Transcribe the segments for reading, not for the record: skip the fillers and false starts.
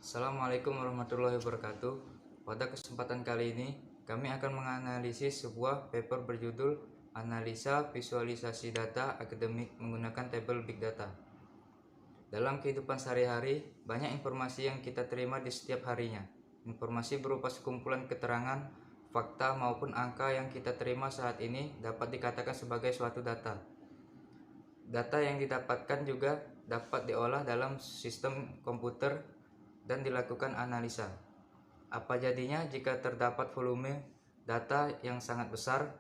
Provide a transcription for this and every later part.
Assalamualaikum warahmatullahi wabarakatuh. Pada kesempatan kali ini, kami akan menganalisis sebuah paper berjudul Analisa Visualisasi Data Akademik Menggunakan Tabel Big Data. Dalam kehidupan sehari-hari, banyak informasi yang kita terima di setiap harinya. Informasi berupa sekumpulan keterangan, fakta maupun angka yang kita terima saat ini dapat dikatakan sebagai suatu data. Data yang didapatkan juga dapat diolah dalam sistem komputer dan dilakukan analisa. Apa jadinya jika terdapat volume data yang sangat besar?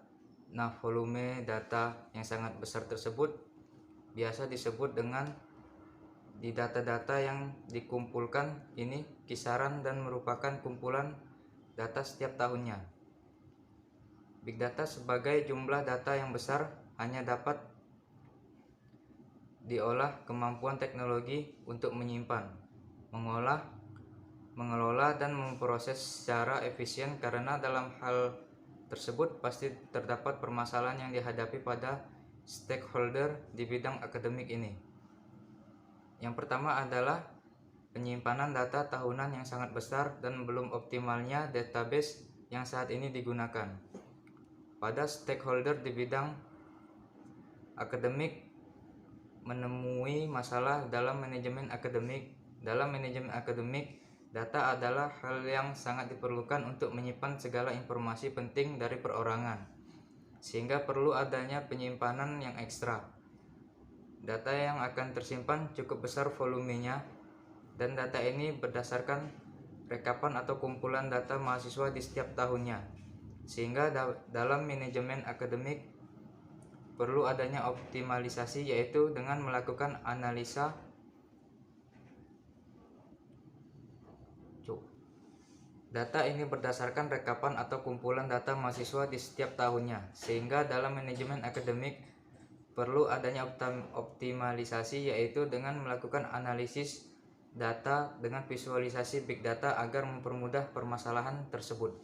Nah, volume data yang sangat besar tersebut biasa disebut dengan di data-data yang dikumpulkan ini kisaran dan merupakan kumpulan data setiap tahunnya. Big data sebagai jumlah data yang besar hanya dapat diolah kemampuan teknologi untuk menyimpan, mengelola dan memproses secara efisien, karena dalam hal tersebut pasti terdapat permasalahan yang dihadapi pada stakeholder di bidang akademik ini. Yang pertama adalah penyimpanan data tahunan yang sangat besar dan belum optimalnya database yang saat ini digunakan. Pada stakeholder di bidang akademik menemui masalah dalam manajemen akademik. Dalam manajemen akademik, data adalah hal yang sangat diperlukan untuk menyimpan segala informasi penting dari perorangan, sehingga perlu adanya penyimpanan yang ekstra. Data yang akan tersimpan cukup besar volumenya, dan data ini berdasarkan rekapan atau kumpulan data mahasiswa di setiap tahunnya, sehingga dalam manajemen akademik perlu adanya optimalisasi, yaitu dengan melakukan analisa data ini berdasarkan rekapan atau kumpulan data mahasiswa di setiap tahunnya, sehingga dalam manajemen akademik perlu adanya optimalisasi, yaitu dengan melakukan analisis data dengan visualisasi big data agar mempermudah permasalahan tersebut.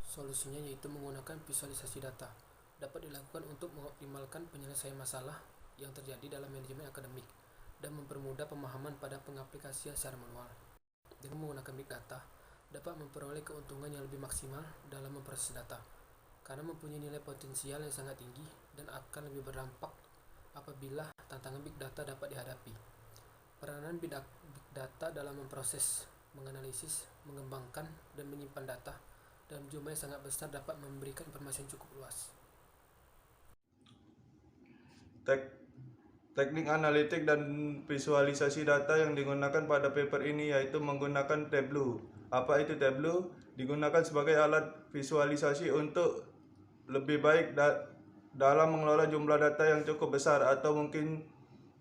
Solusinya yaitu menggunakan visualisasi data. Dapat dilakukan untuk mengoptimalkan penyelesaian masalah yang terjadi dalam manajemen akademik dan mempermudah pemahaman pada pengaplikasian secara manual. Dengan menggunakan big data, dapat memperoleh keuntungan yang lebih maksimal dalam memproses data, karena mempunyai nilai potensial yang sangat tinggi dan akan lebih berdampak apabila tantangan big data dapat dihadapi. Peranan big data dalam memproses, menganalisis, mengembangkan, dan menyimpan data dalam jumlah yang sangat besar dapat memberikan informasi yang cukup luas. Teknik analitik dan visualisasi data yang digunakan pada paper ini yaitu menggunakan Tableau. Apa itu Tableau? Digunakan sebagai alat visualisasi untuk lebih baik dalam mengelola jumlah data yang cukup besar atau mungkin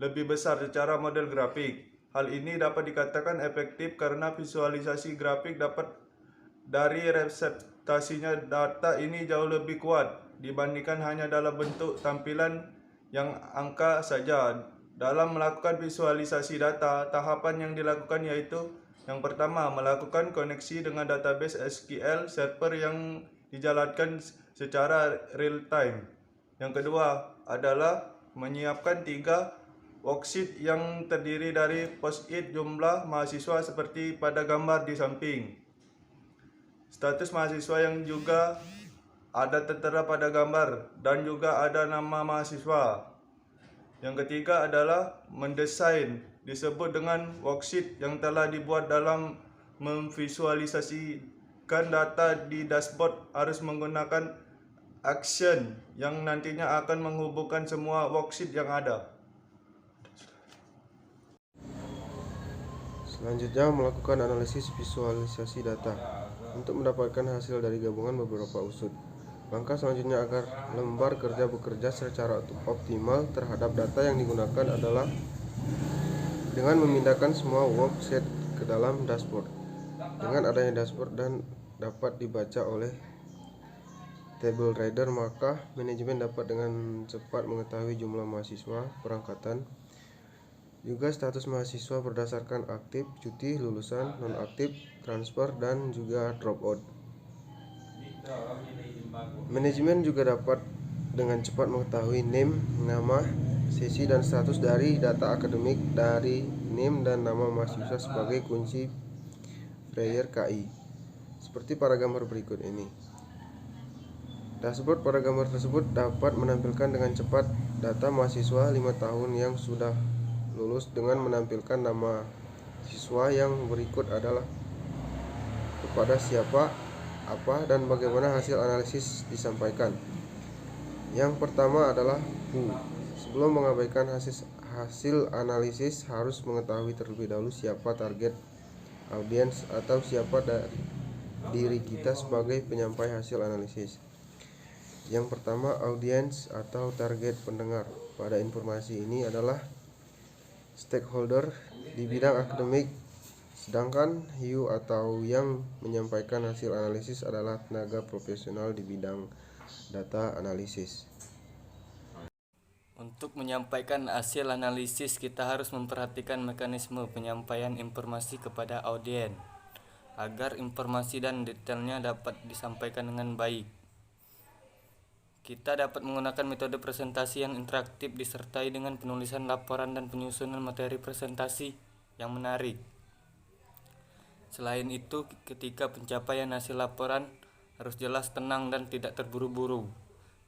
lebih besar secara model grafik. Hal ini dapat dikatakan efektif karena visualisasi grafik dapat dari representasinya data ini jauh lebih kuat dibandingkan hanya dalam bentuk tampilan yang angka saja. Dalam melakukan visualisasi data, tahapan yang dilakukan yaitu yang pertama, melakukan koneksi dengan database SQL server yang dijalankan secara real time. Yang kedua adalah menyiapkan 3 worksheet yang terdiri dari post-it jumlah mahasiswa seperti pada gambar di samping, status mahasiswa yang juga ada tertera pada gambar, dan juga ada nama mahasiswa. Yang ketiga adalah mendesain, disebut dengan worksheet yang telah dibuat dalam memvisualisasikan data di dashboard harus menggunakan action yang nantinya akan menghubungkan semua worksheet yang ada. Selanjutnya, melakukan analisis visualisasi data untuk mendapatkan hasil dari gabungan beberapa usut. Langkah selanjutnya agar lembar kerja bekerja secara optimal terhadap data yang digunakan adalah dengan memindahkan semua worksheet ke dalam dashboard. Dengan adanya dashboard dan dapat dibaca oleh table reader, maka manajemen dapat dengan cepat mengetahui jumlah mahasiswa, perangkatan, juga status mahasiswa berdasarkan aktif, cuti, lulusan, non-aktif, transfer, dan juga dropout. Manajemen juga dapat dengan cepat mengetahui nama, sesi dan status dari data akademik dari NIM dan nama mahasiswa sebagai kunci Freire KI. Seperti pada gambar berikut ini. Dashboard pada gambar tersebut dapat menampilkan dengan cepat data mahasiswa 5 tahun yang sudah lulus dengan menampilkan nama siswa yang berikut adalah kepada siapa, apa, dan bagaimana hasil analisis disampaikan. Yang pertama adalah who. Sebelum mengabaikan hasil analisis harus mengetahui terlebih dahulu siapa target audiens atau siapa dari diri kita sebagai penyampai hasil analisis. Yang pertama, audiens atau target pendengar pada informasi ini adalah stakeholder di bidang akademik, sedangkan you atau yang menyampaikan hasil analisis adalah tenaga profesional di bidang data analisis. Untuk menyampaikan hasil analisis, kita harus memperhatikan mekanisme penyampaian informasi kepada audiens agar informasi dan detailnya dapat disampaikan dengan baik. Kita dapat menggunakan metode presentasi yang interaktif disertai dengan penulisan laporan dan penyusunan materi presentasi yang menarik. Selain itu, ketika pencapaian hasil laporan harus jelas, tenang, dan tidak terburu-buru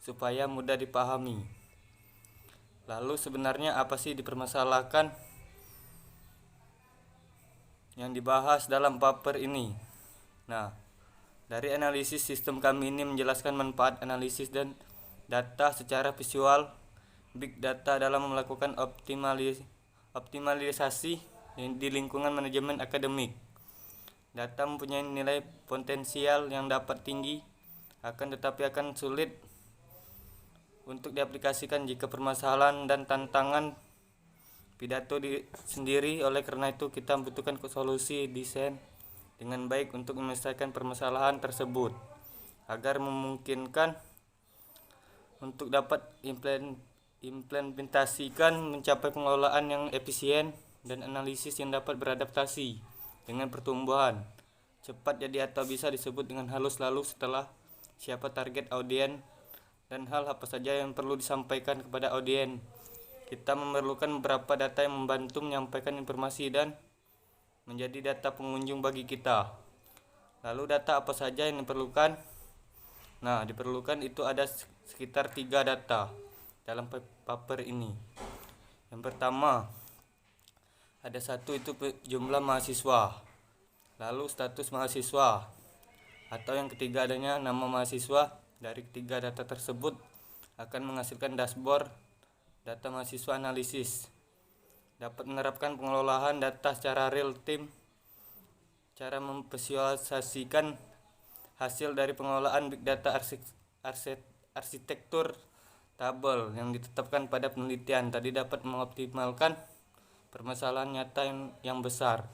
supaya mudah dipahami. Lalu sebenarnya apa sih dipermasalahkan yang dibahas dalam paper ini? Nah, dari analisis sistem kami ini menjelaskan manfaat analisis dan data secara visual, big data dalam melakukan optimalisasi di lingkungan manajemen akademik. Data mempunyai nilai potensial yang dapat tinggi, tetapi akan sulit untuk diaplikasikan jika permasalahan dan tantangan pidato sendiri. Oleh karena itu, kita membutuhkan solusi desain dengan baik untuk menyelesaikan permasalahan tersebut agar memungkinkan untuk dapat implementasikan mencapai pengelolaan yang efisien dan analisis yang dapat beradaptasi dengan pertumbuhan cepat, jadi atau bisa disebut dengan halus. Lalu setelah siapa target audiens dan hal apa saja yang perlu disampaikan kepada audiens, kita memerlukan beberapa data yang membantu menyampaikan informasi dan menjadi data pengunjung bagi kita. Lalu data apa saja yang diperlukan? Nah, diperlukan itu ada sekitar 3 data dalam paper ini. Yang pertama, ada satu itu jumlah mahasiswa, lalu status mahasiswa, atau yang ketiga adanya nama mahasiswa. Dari 3 data tersebut akan menghasilkan dashboard data mahasiswa analisis. Dapat menerapkan pengelolaan data secara real time. Cara memvisualisasikan hasil dari pengelolaan big data arsitektur tabel yang ditetapkan pada penelitian tadi dapat mengoptimalkan permasalahan nyata yang besar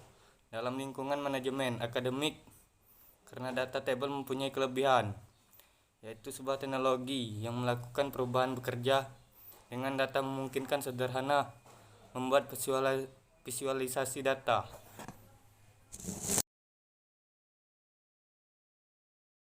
dalam lingkungan manajemen akademik, karena data tabel mempunyai kelebihan, yaitu sebuah teknologi yang melakukan perubahan bekerja dengan data memungkinkan sederhana membuat visualisasi data.